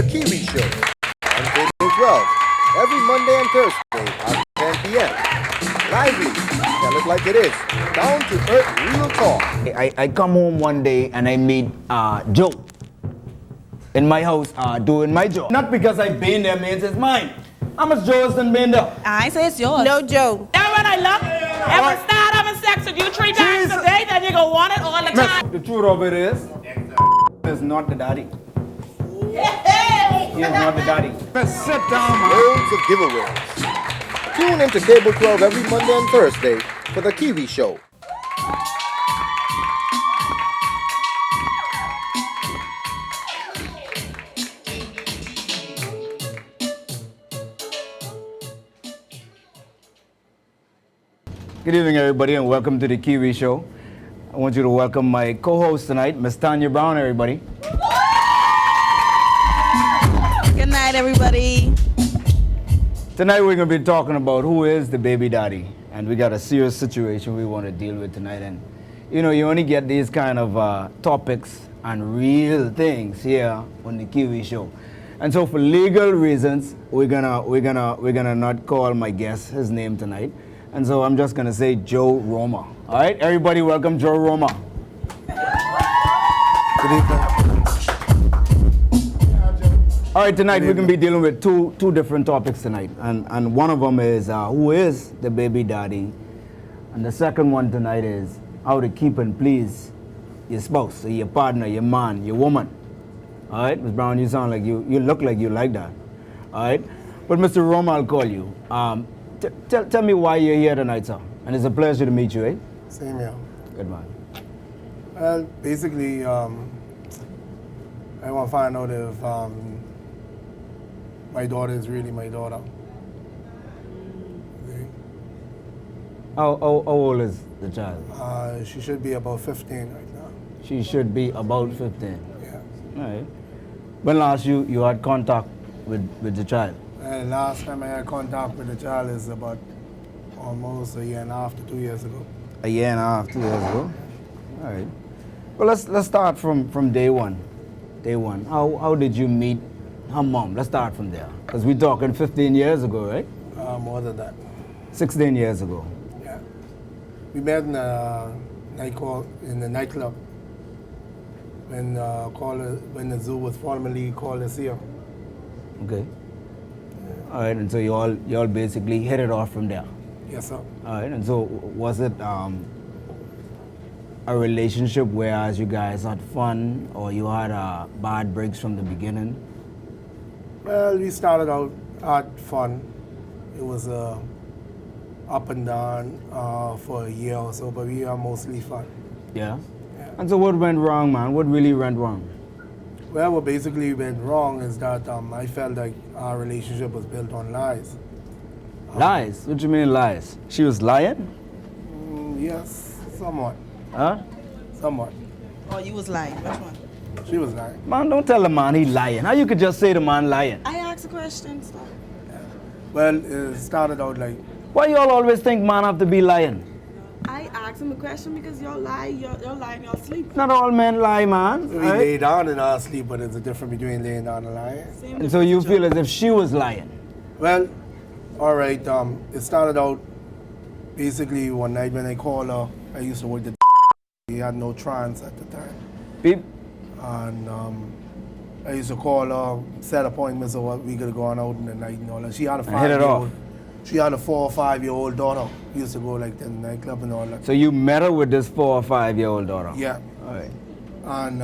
Kiwi Show on Cable 12 every Monday and Thursday at 10 p.m. Lively, tell it like it is, down to earth real talk. I come home one day and I meet Joe in my house doing my job. Not because I been there means it's mine. How much Joe is done been there? I say it's yours. No joke. And when I look, if I start having sex with you 3 times a day, then you gonna want it all the time. The truth of it is not the daddy. He is not the daddy. Sit down, man. Loads of giveaways. Tune into Cable 12 every Monday and Thursday for the Kiwi Show. Good evening, everybody, and welcome to the Kiwi Show. I want you to welcome my co-host tonight, Miss Tanya Brown, everybody. Good night, everybody. Tonight we're going to be talking about who is the baby daddy. And we got a serious situation we want to deal with tonight. And, you know, you only get these kind of topics and real things here on the Kiwi Show. And so for legal reasons, we're gonna not call my guest his name tonight. And so I'm just gonna say Joe Roma. All right, everybody, welcome Joe Roma. Good evening. All right, tonight we're gonna be dealing with two different topics tonight, and one of them is who is the baby daddy, and the second one tonight is how to keep and please your spouse, or your partner, your man, your woman. All right, Ms. Brown, you sound like you look like you like that. All right, but Mr. Roma, I'll call you. Tell me why you're here tonight, sir. And it's a pleasure to meet you, eh? Same here. Good man. Well, basically, I want to find out if my daughter is really my daughter. Okay. How old is the child? She should be about 15 right now. She should be about 15. Yeah. All right. When last you had contact with the child? Last time I had contact with the child is about almost a year and a half to 2 years ago. A year and a half, 2 years ago. All right. Well, let's start from day one. Day one. How did you meet her mom? Let's start from there. Because we're talking 15 years ago, right? More than that. 16 years ago. Yeah. We met in a nightclub when the zoo was formerly called a Sea. Okay. All right, and so you all basically hit it off from there. Yes, sir. All right, and so was it a relationship whereas you guys had fun, or you had bad breaks from the beginning? Well, we started out had fun. It was up and down for a year or so, but we are mostly fun. Yeah. Yeah. And so what went wrong, man? What really went wrong? Well, what basically went wrong is that I felt like our relationship was built on lies. Lies? What do you mean lies? She was lying? Yes, somewhat. Huh? Somewhat. Oh, you was lying. Which one? She was lying. Man, don't tell the man he lying. How you could just say the man lying? I asked a question. Stop. Well, it started out like, Why y'all always think man have to be lying? I asked him a question because y'all lie. Y'all lie in your sleep. Not all men lie, man. we Right? lay down in our sleep, but there's a difference between laying down and lying. Same And so you difference, feel as if she was lying. Well, all right, it started out basically one night when I called her. I used to work the we had no trans at the time. Peep. And I used to call her, set appointments of what we could go on out in the night and all that. She had a And hit it 5-year-old. off. She had a 4 or 5-year-old daughter. We used to go like to the nightclub and all that. So you met her with this 4 or 5-year-old daughter? Yeah. All right. And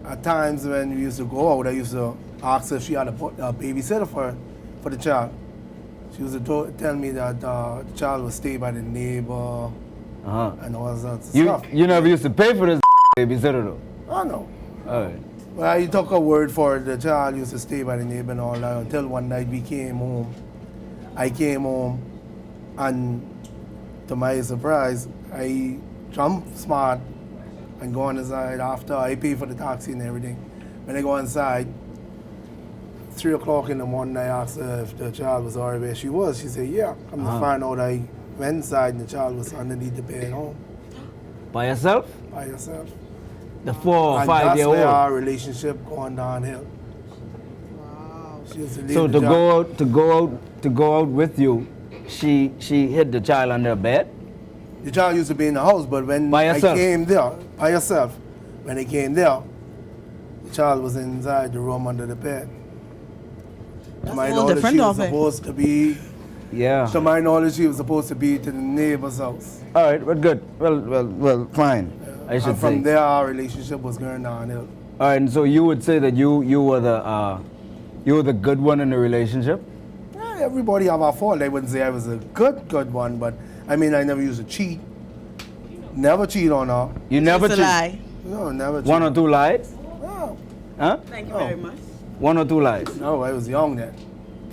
at times when we used to go out, I used to ask her if she had a babysitter for the child. She used to tell me that the child would stay by the neighbor Uh-huh. and all that stuff. You never used to pay for this babysitter though? Oh, no. All right. Well, I took her word for it. The child used to stay by the neighbor and all that until one night we came home. I came home and to my surprise, I jumped smart and go inside after I pay for the taxi and everything. When I go inside, 3 o'clock in the morning, I asked her if the child was already where she was. She said, yeah. Come to find out, I went inside and the child was underneath the bed at home By yourself? by herself. The 4 or And that's 5-year-old? where our relationship going downhill. She used to leave So the job. to go out with you, she hid the child under a bed. The child used to be in the house, but when By I herself? came there, by herself, when I came there, the child was inside the room under the bed. That's To my a little knowledge, different, she was Dolphy. supposed to be. Yeah. To my knowledge, she was supposed to be to the neighbor's house. All right, but good. Well, fine. I should And from say. there, our relationship was going downhill. All right, and so you would say that you were the good one in the relationship. Yeah, everybody have a fault. I wouldn't say I was a good one, but I mean, I never used to cheat. Never cheat on her. You never It's a cheat. lie. No, never cheat. One or two lies? No, Huh? Thank you Oh. very much. One or two lies. no, I was young then.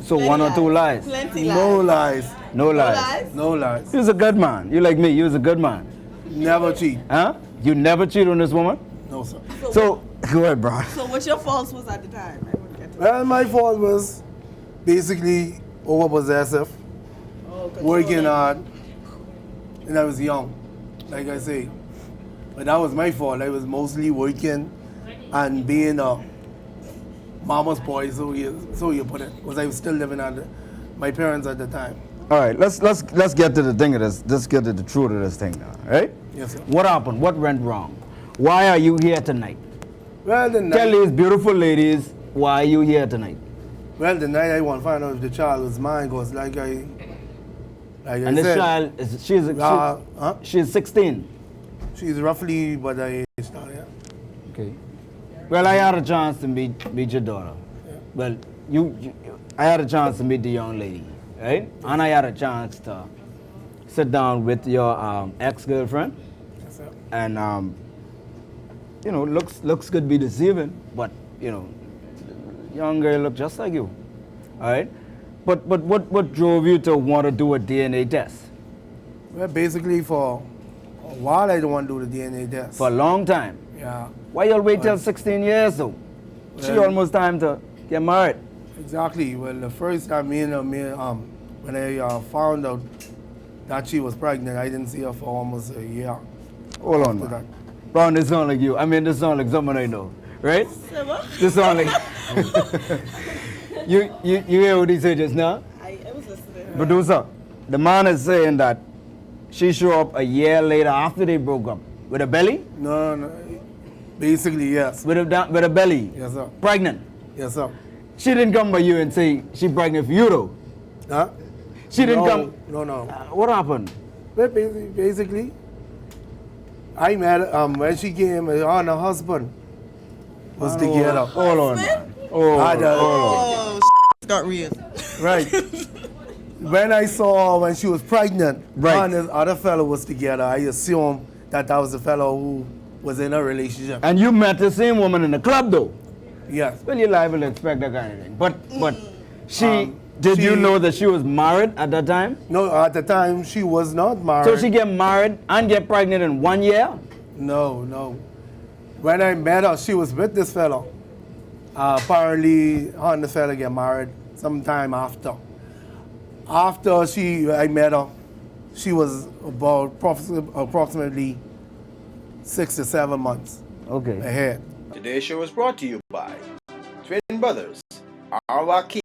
So one or two lies. Plenty No lies. lies. No lies. Lies? No lies. You was a good man. You like me. You was a good man. Never cheat. Huh? You never cheat on this woman. No, sir. So go ahead, bro. So what your faults was at the time? I wouldn't get to Well, my fault was basically overpossessive, working hard, and I was young, like I say. But that was my fault. I was mostly working and being a mama's boy, so you put it. Was I was still living at my parents at the time. All right, let's get to the thing of this. Let's get to the truth of this thing now, right? Yes, sir. What happened? What went wrong? Why are you here tonight? Well, the Tell night, these beautiful ladies why are you here tonight. the night I want to find out if the child was mine, because like I And this said, child is huh? she's 16. She's roughly what I age now, yeah. Okay. Well, I had a chance to meet your daughter. Well, I had a chance to meet the young lady, right? And I had a chance to sit down with your ex-girlfriend. Yes, sir. And you know, looks could be deceiving, but you know, young girl look just like you. All right. But what drove you to want to do a DNA test? Well, basically for a while I don't want to do the DNA test. For a long time. Yeah, Why y'all wait till 16 years though? She Well- almost time to get married. exactly. Well, the first time when I found out that she was pregnant, I didn't see her for almost a year. Hold on, After man. Brown, this sound like you. I mean, this sound like someone I know, right? This sound like you hear what he said just now? I was listening. Producer, the man is saying that she showed up a year later after they broke up with a belly, No. Basically, yes. with a belly, Yes, sir. pregnant. Yes, sir. She didn't come by you and say she pregnant for you though. Huh? She didn't No, come. No. What happened? But basically, I met her, when she came, her and her husband was together. Hold on, man. Oh, I don't- Oh, got real. Right. When I saw her when she was pregnant, Right. her and this other fellow was together, I assumed that was the fellow who was in a relationship. And you met the same woman in the club though. Yes. Well, you're liable to expect that kind of thing. But she, did she- you know that she was married at that time? No, at the time she was not married. So she get married and get pregnant in 1 year? No. When I met her, she was with this fellow. Apparently, her and the fellow get married sometime after. After I met her, she was about approximately 6 to 7 months Okay. ahead. Today's show is brought to you by Twin Brothers, Arawaki,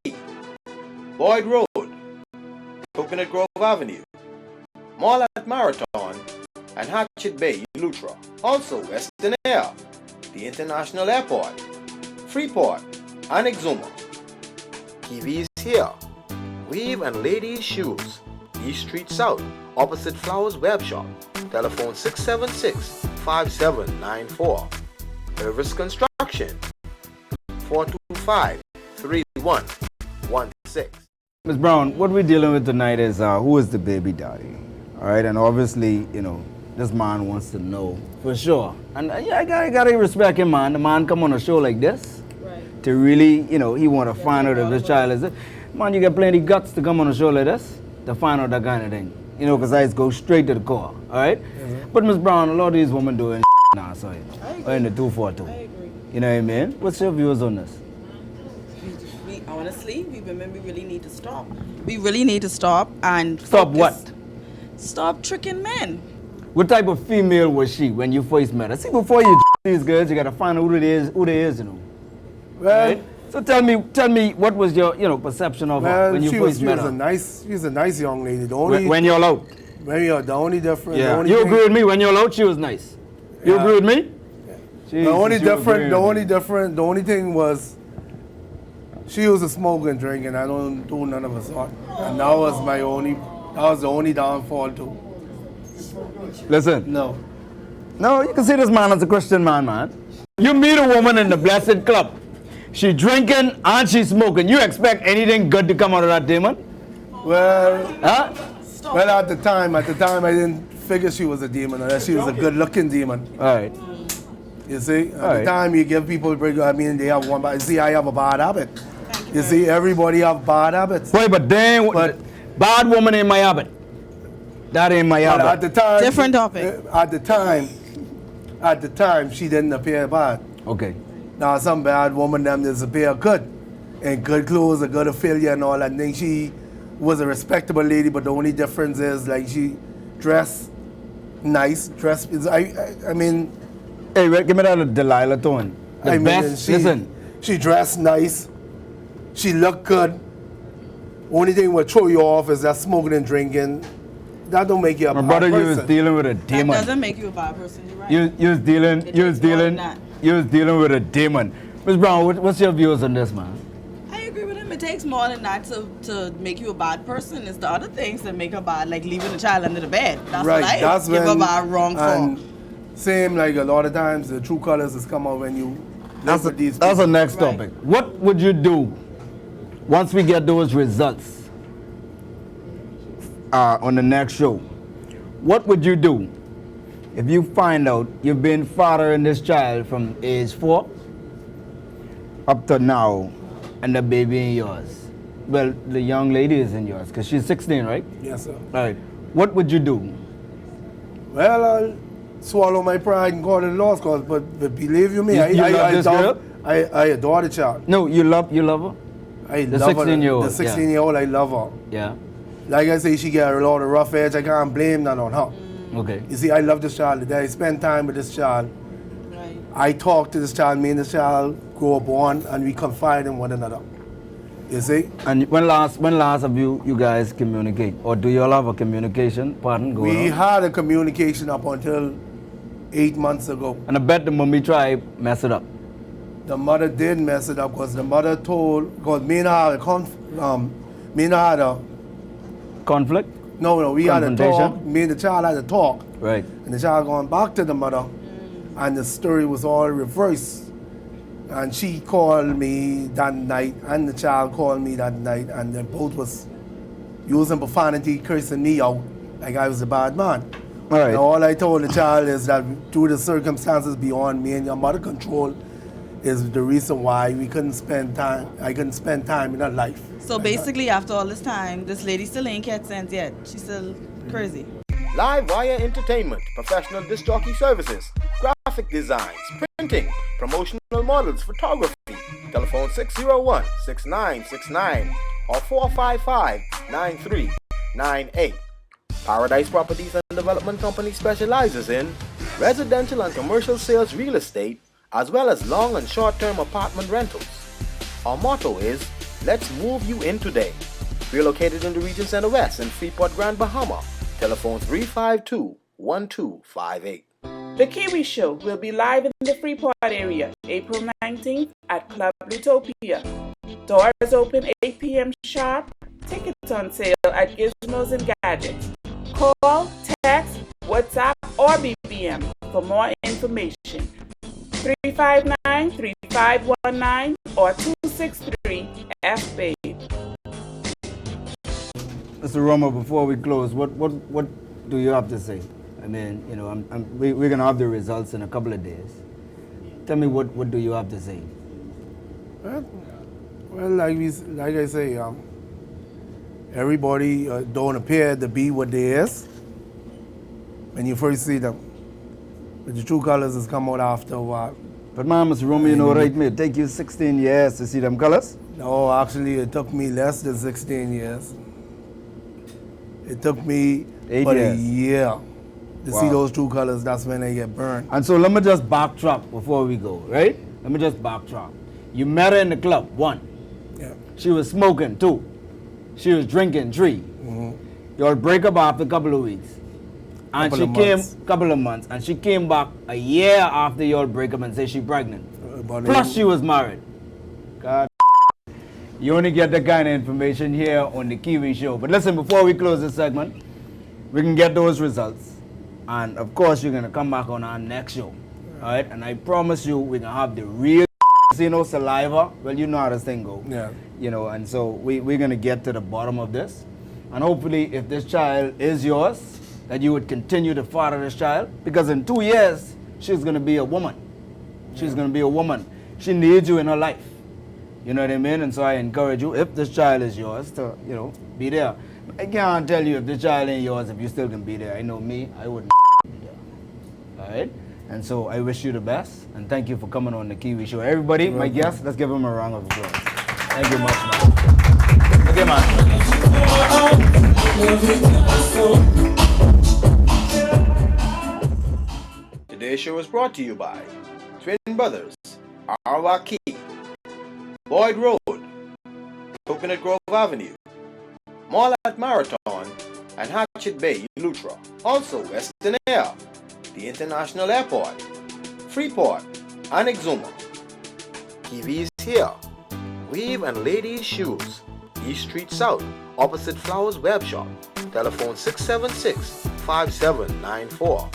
Boyd Road, Coconut Grove Avenue, Mall at Marathon, and Hatchet Bay, Lutra. Also, Western Air, the International Airport, Freeport, and Exuma. Kiwi's here. Weave and ladies' shoes. East Street South, opposite Flowers Web Shop. Telephone 676-5794. Purvis Construction, 425-3116. Ms. Brown, what we're dealing with tonight is who is the baby daddy? All right, and obviously, you know, this man wants to know for sure. And yeah, I gotta respect him, man. The man come on a show like this to really, you know, he want to find out if this child is it. Man, you got plenty guts to come on a show like this to find out that kind of thing. You know, because I just go straight to the core, all right? But Ms. Brown, a lot of these women doing now, so or in the 242. I agree. You know what I mean? What's your views on this? We honestly, we women, we really need to stop. We really need to stop and Stop focus. what? Stop tricking men. What type of female was she when you first met her? See, before you these girls, you gotta find out who they is, you know. Well, Right? So tell me, what was your perception of her Well, when you first met her? She's a nice young lady. The only When you're out. the only difference. Yeah. The only You thing- agree with me? When you're out, she was nice. You Yeah. agree with me? The only thing was she used to smoke and drink, and I don't do none of the sort. And that was the only downfall too. Listen. No. No, you can see this man as a Christian man. You meet a woman in the Blessed Club. She drinking and she smoking. You expect anything good to come out of that demon? Well, Huh? well, at the time, I didn't figure she was a demon, unless she was a good-looking demon. All right. You see, at Right. the time you give people a break. I mean, they have one, but you see, I have a bad habit. You see, everybody have bad habits. Wait, but then, But- bad woman ain't my habit. That ain't my But habit. at the time, Different topic. At the time, she didn't appear bad. Okay. Now, some bad woman them disappear good, and good clothes, a good affiliate, and all that. And then she was a respectable lady, but the only difference is like she dressed nice. I mean, Hey, wait, give me that Delilah tone. The I mean, best. Listen. she dressed nice. She looked good. Only thing would throw you off is that smoking and drinking. That don't make you a My bad brother, you person. was dealing with a That demon. doesn't make you a bad person. You're right. You was dealing. It You was takes more than dealing. that. You was dealing with a demon. Ms. Brown, what's your views on this, man? I agree with him. It takes more than that to make you a bad person. It's the other things that make her bad, like leaving the child under the bed. That's Right, what I that's give her when- bad wrong and for. same like a lot of times the true colors has come out when you live with these That's the people. next Right. topic. What would you do once we get those results on the next show? What would you do if you find out you've been fathering this child from age 4 up to now and the baby in yours? Well, the young lady is in yours because she's 16, right? Yes, sir. All right. What would you do? Well, I'll swallow my pride and call it lost cause, but believe you me, You love this girl? I adore the child. No, you love her? I The love her. 16-year-old, The 16-year-old, I love her. Yeah. Like I say, she got a lot of rough edge. I can't blame that on her. Okay. You see, I love this child. I spend time with this child. Right. I talk to this child. Me and this child grow up one, and we confide in one another. You see? And when last have you guys communicate? Or do you all have a communication pattern going We on? had a communication up until 8 months ago. And I bet the mummy tribe mess it up. The mother did mess it up because the mother told, because me and her had a Conflict? we had a Confrontation? talk. Me and the child had a talk. Right. And the child going back to the mother, and the story was all reversed. And she called me that night, and the child called me that night, and they both was using profanity, cursing me out like I was a bad man. All right. And all I told the child is that due to circumstances beyond me and your mother control is the reason why I couldn't spend time in her life. So basically, after all this time, this lady still ain't catch sense yet. She's still crazy. Live wire entertainment, professional disc jockey services, graphic designs, printing, promotional models, photography. Telephone 601-6969 or 455-9398. Paradise Properties and Development Company specializes in residential and commercial sales real estate, as well as long and short-term apartment rentals. Our motto is, let's move you in today. We're located in the Region Center West in Freeport, Grand Bahama. Telephone 352-1258. The Kiwi Show will be live in the Freeport area April 19th at Club Utopia. Doors open 8 p.m. sharp. Tickets on sale at Gizmos and Gadgets. Call, text, WhatsApp, or BBM for more information. 359-3519 or 263-FBABE. Mr. Romo, before we close, what do you have to say? I mean, we're going to have the results in a couple of days. Tell me what do you have to say? Well, like I say, everybody don't appear to be what they is when you first see them. But the true colors has come out after a while. But Mr. Romo, you know, right, me, it take you 16 years to see them colors? No, actually, it took me less than 16 years. It took me 8 but years. a year to see Wow. those true colors. That's when they get burned. And so let me just backtrack before we go, right? Let me just backtrack. You met her in the club, 1. Yeah. She was smoking, 2. She was drinking, 3. Y'all break up after a couple of weeks. And couple of months, and she came back a year after y'all break up and say she pregnant. Plus she was married. God, you only get that kind of information here on the Kiwi Show. But listen, before we close this segment, we can get those results. And of course, you're gonna come back on our next show. Alright? And I promise you, we're gonna have the real saliva. Well, you know how this thing goes. Yeah. You know, and so we're gonna get to the bottom of this. And hopefully, if this child is yours, that you would continue to father this child, because in 2 years, she's going to be a woman. She's going to be a woman. She needs you in her life. You know what I mean? And so I encourage you, if this child is yours, to, you know, be there. I can't tell you if the child ain't yours, if you still can be there. I know me, I wouldn't be there. All right? And so I wish you the best, and thank you for coming on the Kiwi Show. Everybody, my guests, let's give them a round of applause. Thank you much, man. Okay, man. Today's show is brought to you by Twin Brothers, Arwaki, Boyd Road, Coconut Grove Avenue, Mall at Marathon, and Hatchet Bay, Lutra. Also, Western Air, the International Airport, Freeport, and Exuma. Kiwi's here. Weave and ladies' shoes. East Street South, opposite Flowers Web Shop. Telephone 676-5794.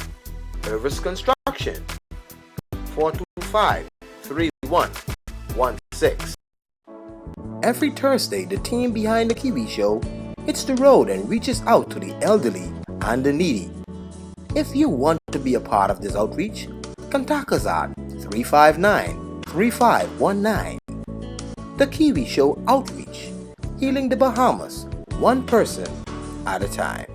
Purvis Construction, 425-3116. Every Thursday, the team behind the Kiwi Show hits the road and reaches out to the elderly and the needy. If you want to be a part of this outreach, contact us at 359-3519. The Kiwi Show Outreach, healing the Bahamas, one person at a time.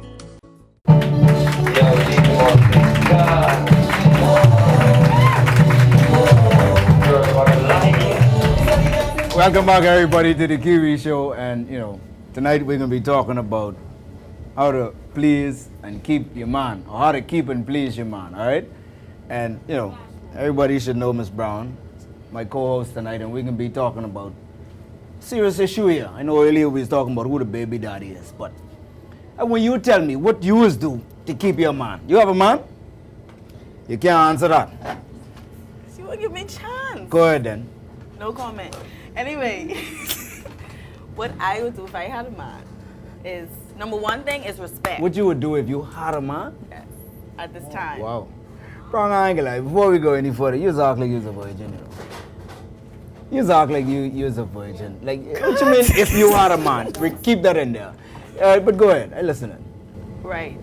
Welcome back, everybody, to the Kiwi Show. And, you know, tonight we're going to be talking about how to please and keep your man, or how to keep and please your man, all right? And, you know, everybody should know Miss Brown, my co-host tonight, and we're going to be talking about serious issue here. I know earlier we was talking about who the baby daddy is, but when you tell me what you do to keep your man, you have a man? You can't answer that. You won't give me a chance. Go ahead then. No comment. Anyway, what I would do if I had a man is, number one thing is respect. What you would do if you had a man? Yes, at this time. Wow. Wrong angle. Like, before we go any further, you act like you're a virgin, you know. You act like you're a virgin. Like, what you mean if you had a man? We keep that in there. But go ahead, I listen. Right.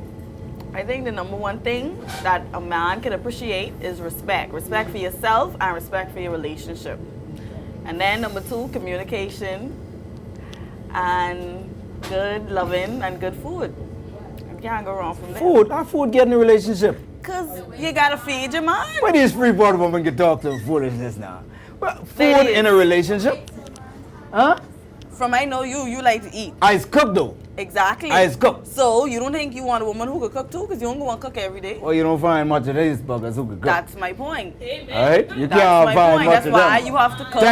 I think the number one thing that a man can appreciate is respect. Respect for yourself and respect for your relationship. And then number two, communication and good loving and good food. You can't go wrong from there. Food? How food get in a relationship? Because you got to feed your mind. Where these Freeport women can talk to foolishness now? Well, food Ladies. in a relationship? Huh? From I know you like to eat. Ice cooked though. Exactly. Ice cooked. So you don't think you want a woman who could cook too? Because you don't want to cook every day. Well, you don't find much of these buggers who can cook. That's my point. Alright? You That's can't my find point. much That's of why them. you have to cook.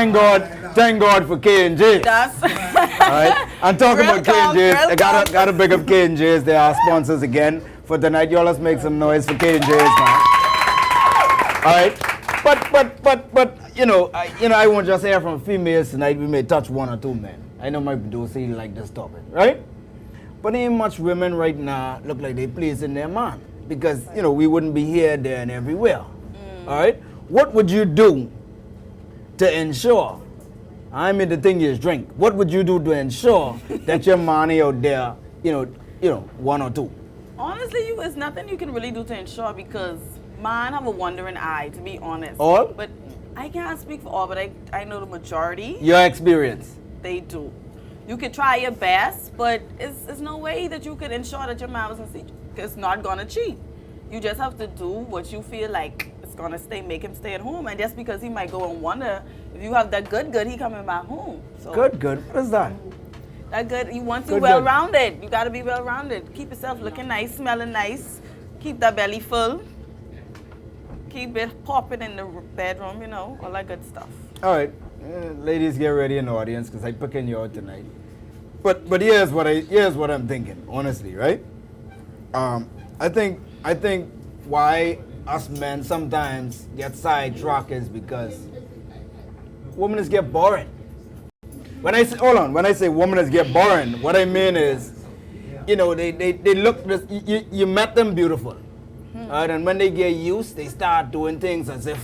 Thank God for K&J. That's Alright? I'm talking Real about talk, K&J's. real I talk. gotta big up K&J's. They are sponsors again for tonight. Y'all let's make some noise for K&J's, man. Alright? But you know, I won't just hear from females tonight. We may touch one or two men. I know my producer like this topic, right? But ain't much women right now look like they pleasing their man, because you know we wouldn't be here, there, and everywhere. All right. What would you do to ensure? I mean, the thing is drink. What would you do to ensure that your man out there, you know, one or two? honestly, it's nothing you can really do to ensure, because mine have a wandering eye, to be honest. All? But I can't speak for all, but I know the majority, Your experience. they do. You can try your best, but it's no way that you could ensure that your man is not gonna cheat. You just have to do what you feel like it's gonna make him stay at home. And just because he might go and wonder, if you have that good, he coming back home. So Good. What is that? that good, you want to Good. well-rounded. You gotta be well-rounded. Keep yourself looking nice, smelling nice. Keep that belly full. Keep it popping in the bedroom, all that good stuff. All right. Ladies, get ready in the audience because I'm picking you out tonight. But here's what I'm thinking, honestly, right? I think why us men sometimes get sidetracked is because women get boring. When I say women get boring, what I mean is, they look, you met them beautiful. Right? And when they get used, they start doing things as if,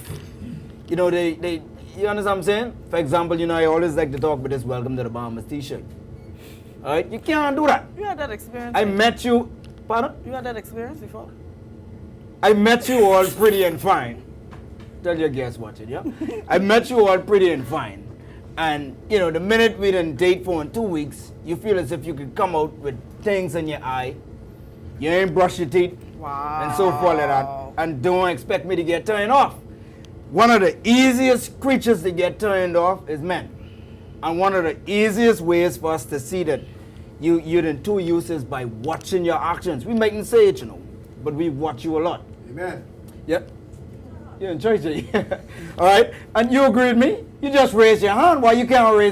you understand what I'm saying? For example, I always like to talk with this Welcome to the Bahamas t-shirt. All right? You can't do that. You had that experience? I met you, pardon? You had that experience before? I met you all pretty and fine. Tell your guests watching, yeah? I met you all pretty and fine. And, the minute we didn't date for 2 weeks, you feel as if you could come out with things in your eye. You ain't brush your teeth. Wow. And so forth like that. And don't expect me to get turned off. One of the easiest creatures to get turned off is men. And one of the easiest ways for us to see that you're in two uses by watching your actions. We mightn't say it, but we watch you a lot. Amen. Yep. You're in church, all right? And you agree with me? You just raise your hand. Why you can't raise